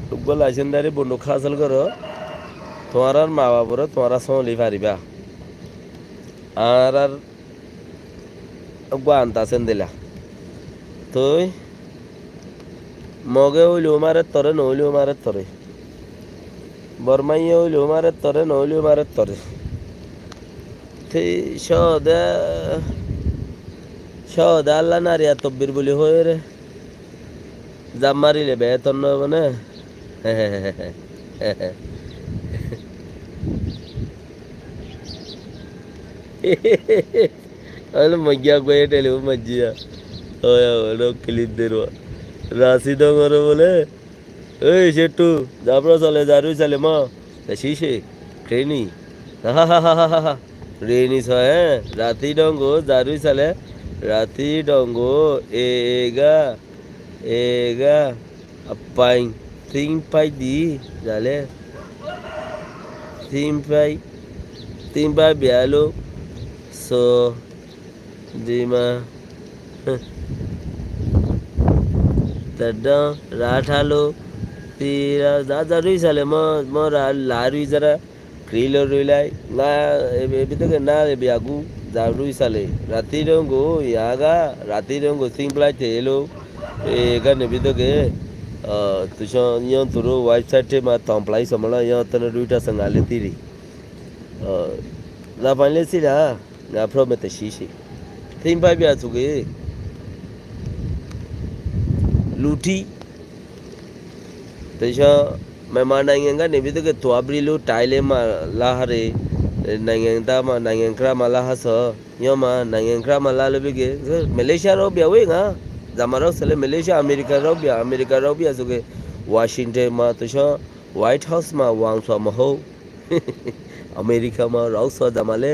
টুকবো লাইসেন্দারি বন্দুক হাসিল করো তোমার আর মা বাবার তোমার সলি পারিবা আর আনতাছেন দিলা তুই মগে হইলেও মারে তরে নইলেও মারে তরে বরমাইয়ে হইলেও মারে তরে নইলেও মারে তরে সদা আল্লাহ নারিয়া তব্বির বলি হয়ে রে জাম মারিলে বেতন নব না মজ্জা কয়ে টেলিব মজ্জিয়া ক্লিপ দেরো রাশি ডর বলে এই সেটু যাবো চলে যারুই চলে মা শিশে ট্রেনি রেনি হ্যাঁ রাতি ডঙ্গো যারুই চলে রাতি ডঙ্গো এগা এগা আপাই তিন পাই দি জালে তিন পাই বিয়ালো so দিমা tadang rathalo tira za rui sale mo la rui jara krilo rui lai nga ebitake na biagu za rui sale rati dongo yaga rati dongo simplai telo e ga nebitake tusho yon turo website te ma tomplai samala yon tana ruita sangale tiri la panle sila nga promete shishi timpai bia suge लूटी तैसा मेहमान नाइंगा नेबितो के तुआब्रिलो टाइले मा लाहरे नाइंगा मा नाइंगा मा लाहस यमा नाइंगा मा लालबे के मलेशिया रो बियावेगा जामारो सले मलेशिया अमेरिका रो बिया सुके वाशिंगटन मा तैसा व्हाइट हाउस मा वांगसो मा हो अमेरिका मा राउसो जामाले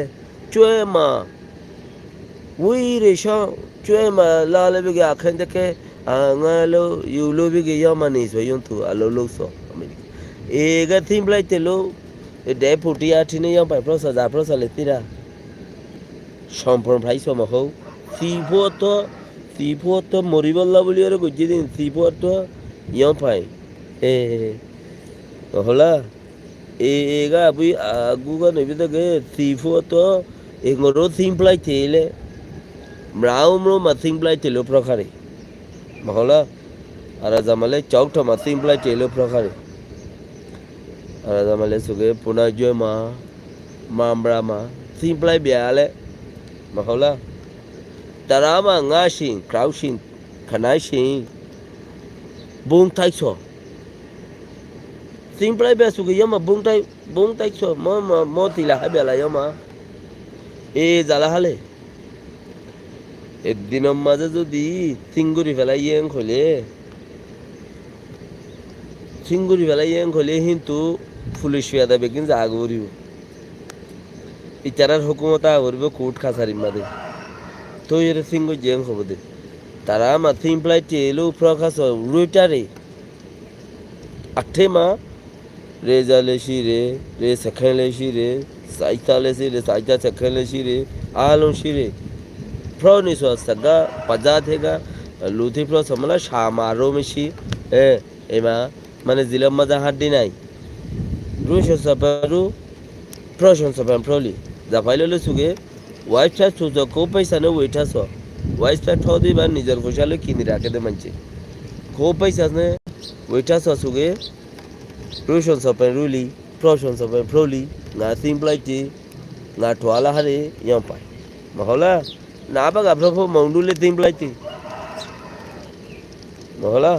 चुए मा वही रेशा चुए मा लालबे के आखन के ngalo yulo bige yamani so yontu alolo so america e ga thim lai telo e deputy athine yam pai prosa za prosa le tira সম্পূর্ণ ভাই সম হও সিপো তো মরিবল্লা বলি আর গজি দিন সিপো তো ইয়ম পাই এ হলা এ গা বুই আগুগা নেবি তো গে সিপো তো এngoro সিম্পলাই তেলে মরাউমরো মা সিম্পলাই তেলো প্রকারে মহলা আর জামালে চৌকটা মা সিম্পলাই তেলো প্রকারে আর জামালে সুগে পুনা জয় মা মামরা মা সিম্পলাই বিয়ালে মহলা Tara Maa ngasin crowdsin khanaisin bung taikso simplai be suge yama bung taikso mo tila habela yama e jala hale একদিনের মাঝে যদি সিঙ্গুরি ফেলাইয়েন খলে কিন্তু পুলিশ ফিয়াদা বেগিন যা আগরিব ইতারার হুকুমত আগরিব কোর্ট কাছারির মাঝে তো এর সিঙ্গু জেং হবো দে তারা মা সিম্পলাই টেলো প্রকাশ রুইটারে আঠে মা রে জালেসি রে সেখানলেসি রে সাইতালেসি রে সাইতা সেখানলেসি রে আলমসি রে 프로니서 사가 바자테가 루티 프로 সমলা শামারো মিশি এমা মানে জিলাম মাজা হাড্ডি নাই রুশো সাপারু প্রশন সাপান প্রলি যা ফাইললে সুগে ওয়াইফটা সুজ কো পয়সা নে ওইটাস ওয়াইফটা ঠদি বা নিজের ফসালে কিনি রাখে দে মানছে কো পয়সা নে ওইটাস সুগে রুশন সাপান রুলি প্রশন সাপান প্রলি না সিম্পলাইটি না টোয়ালা হারে ইয়াম পাই মহলা না বাগা প্রভু মংডুলে তিমপ্লাইতি মহলা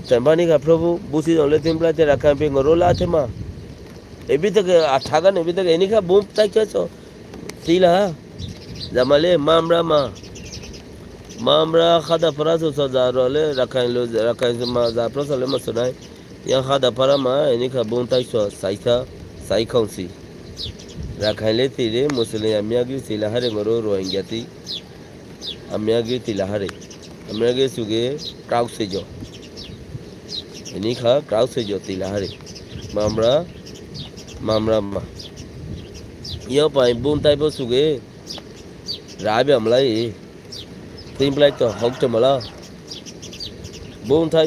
তেমবানি কা প্রভু বুসি দলে তিমপ্লাইতে রাখা পে ngorola আছে মা এবি তক আঠাগা নেবি তক এনিকা বুম তাই কেছো সিলা জামালে মামরা খাদা পরাসো সজা রলে রাখাই মা যা প্রসলে মসনাই ইয়া খাদা পরা মা এনিকা বুম তাই সো সাই খাউসি রাখাইলে তীরে মুসলিম আমিয়াগি তিলাহারে গরো রোহিঙ্গাতি আমিয়াগি তিলাহারে আমিয়াগি সুগে ক্রাউসে জ এনি খা ক্রাউসে জ তিলাহারে মামরা মা ইয়া পাই বুন তাইবো সুগে রাবে আমলাই তিনপ্লাই তো হকতে মালা বুন তাই